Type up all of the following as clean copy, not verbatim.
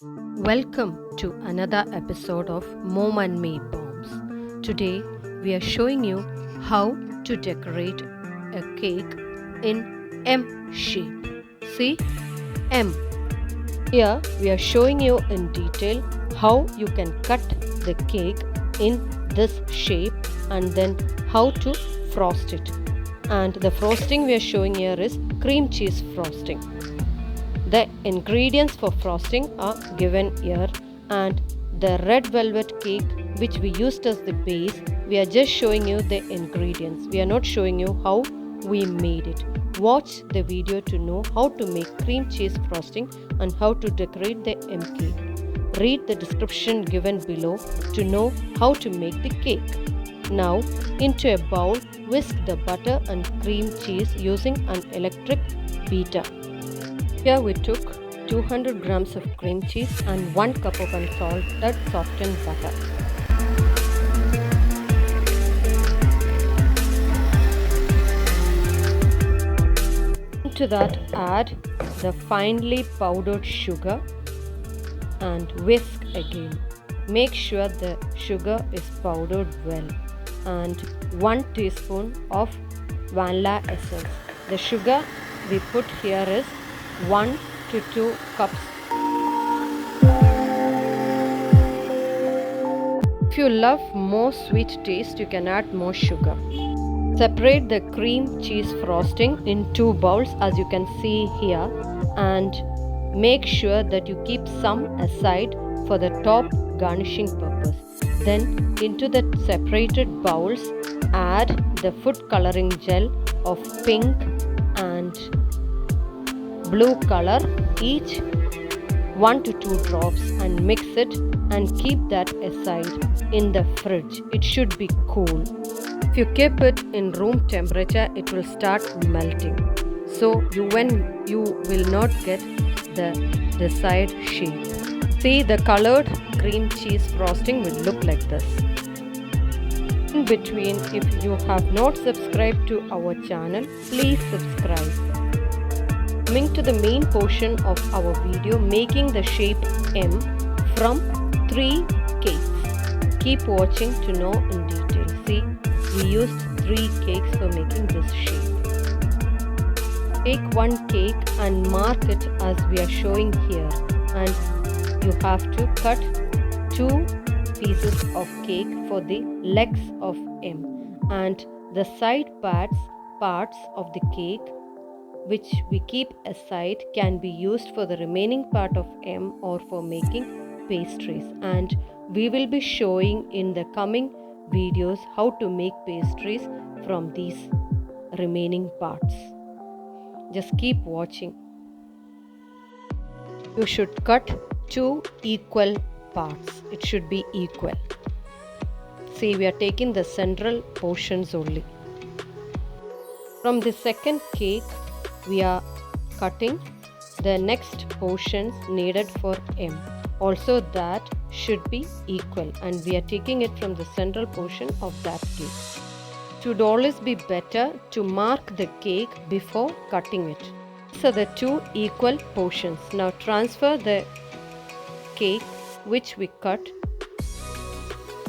Welcome to another episode of Mom and Me Bombs. Today we are showing you how to decorate a cake in M shape. See, M. Here we are showing you in detail how you can cut the cake in this shape and then how to frost it. And the frosting we are showing here is cream cheese frosting. The ingredients for frosting are given here, and the red velvet cake which we used as the base, we are just showing you the ingredients. We are not showing you how we made it. Watch the video to know how to make cream cheese frosting and how to decorate the M cake. Read the description given below to know how to make the cake. Now, into a bowl, whisk the butter and cream cheese using an electric beater. Here we took 200 grams of cream cheese and 1 cup of unsalted softened butter. Into that add the finely powdered sugar and whisk again. Make sure the sugar is powdered well and 1 teaspoon of vanilla essence. The sugar we put here is 1 to 2 cups. If you love more sweet taste, you can add more sugar. Separate the cream cheese frosting in 2 bowls as you can see here, and make sure that you keep some aside for the top garnishing purpose. Then into the separated bowls add the food coloring gel of pink and blue color, each 1 to 2 drops, and mix it and keep that aside in the fridge. It should be cool. If you keep it in room temperature, it will start melting. So when you will not get the desired shape. See, the colored cream cheese frosting will look like this. In between, if you have not subscribed to our channel, please subscribe. Coming to the main portion of our video, making the shape M from 3 cakes. Keep watching to know in detail. See, we used 3 cakes for making this shape. Take 1 cake and mark it as we are showing here, and you have to cut 2 pieces of cake for the legs of M, and the side parts of the cake which we keep aside can be used for the remaining part of M or for making pastries, and we will be showing in the coming videos how to make pastries from these remaining parts. Just keep watching. You should cut 2 equal parts. It should be equal. See, we are taking the central portions only. From the second cake, we are cutting the next portions needed for M. Also that should be equal, and we are taking it from the central portion of that cake. It would always be better to mark the cake before cutting it. These are the 2 equal portions. Now transfer the cake which we cut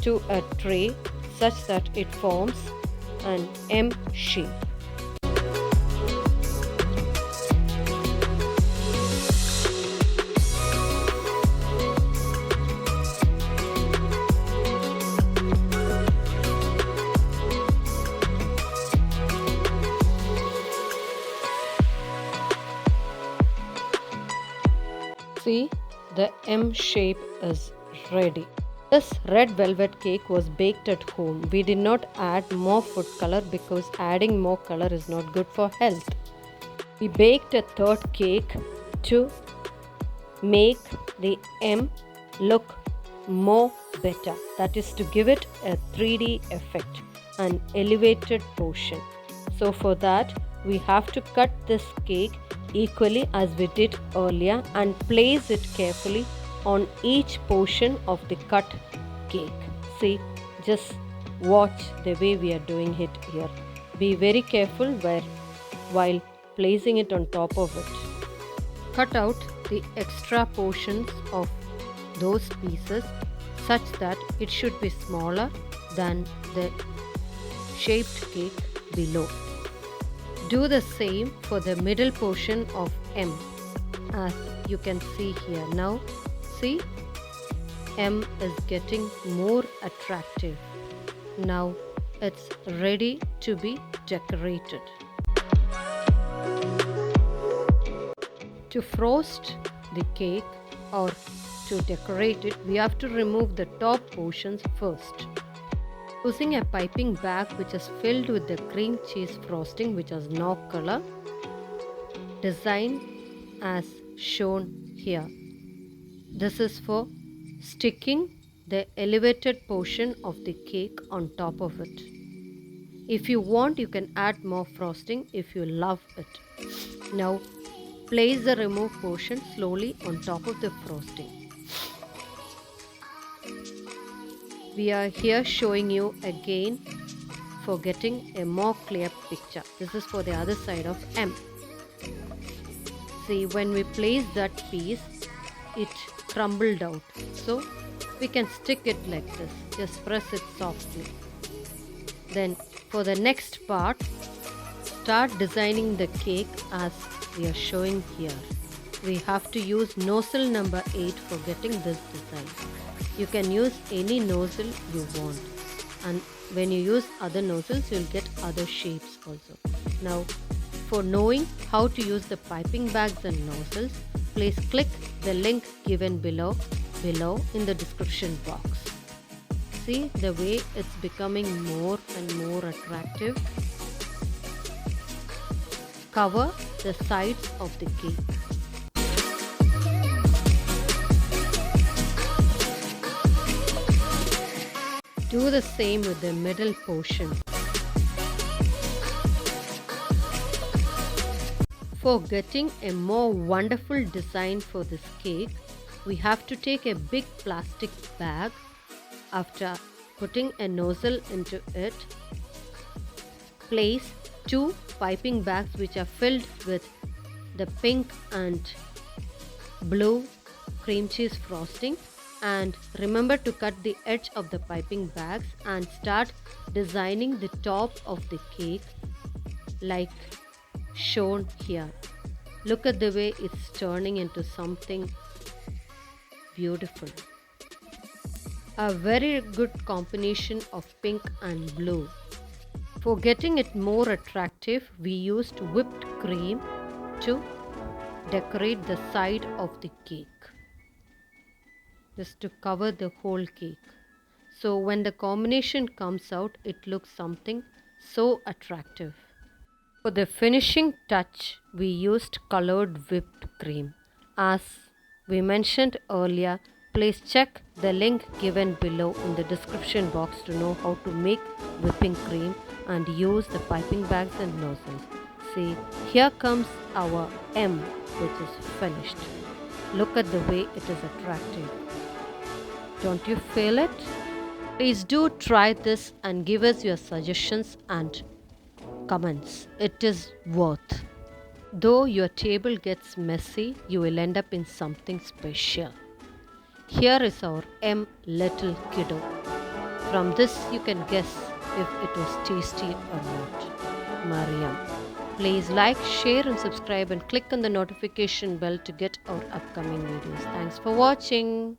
to a tray such that it forms an M shape. See, the M shape is ready. This red velvet cake was baked at home. We did not add more food color because adding more color is not good for health. We baked a third cake to make the M look more better. That is to give it a 3D effect, an elevated portion. So for that, we have to cut this cake equally as we did earlier and place it carefully on each portion of the cut cake. See, just watch the way we are doing it here. Be very careful while placing it on top of it. Cut out the extra portions of those pieces such that it should be smaller than the shaped cake below. Do the same for the middle portion of M, as you can see here. Now see, M is getting more attractive. Now it's ready to be decorated. To frost the cake or to decorate it, we have to remove the top portions first. Using a piping bag which is filled with the cream cheese frosting, which has no color, design as shown here. This is for sticking the elevated portion of the cake on top of it. If you want, you can add more frosting if you love it. Now place the removed portion slowly on top of the frosting. We are here showing you again for getting a more clear picture. This is for the other side of M. See, when we place that piece, it crumbled out. So we can stick it like this. Just press it softly. Then for the next part, start designing the cake as we are showing here. We have to use nozzle number 8 for getting this design. You can use any nozzle you want, and when you use other nozzles you will get other shapes also. Now for knowing how to use the piping bags and nozzles, please click the link given below in the description box. See the way it's becoming more and more attractive. Cover the sides of the cake. Do the same with the middle portion. For getting a more wonderful design for this cake, we have to take a big plastic bag. After putting a nozzle into it, place 2 piping bags which are filled with the pink and blue cream cheese frosting, and remember to cut the edge of the piping bags and start designing the top of the cake like shown here. Look at the way it's turning into something beautiful. A very good combination of pink and blue. For getting it more attractive, we used whipped cream to decorate the side of the cake, just to cover the whole cake. So when the combination comes out, it looks something so attractive. For the finishing touch, we used colored whipped cream. As we mentioned earlier, please check the link given below in the description box to know how to make whipping cream and use the piping bags and nozzles. See, here comes our M, which is finished. Look at the way it is attractive. Don't you feel it? Please do try this and give us your suggestions and comments. It is worth. Though your table gets messy, you will end up in something special. Here is our M little kiddo. From this you can guess if it was tasty or not. Mariam. Please like, share and subscribe and click on the notification bell to get our upcoming videos. Thanks for watching.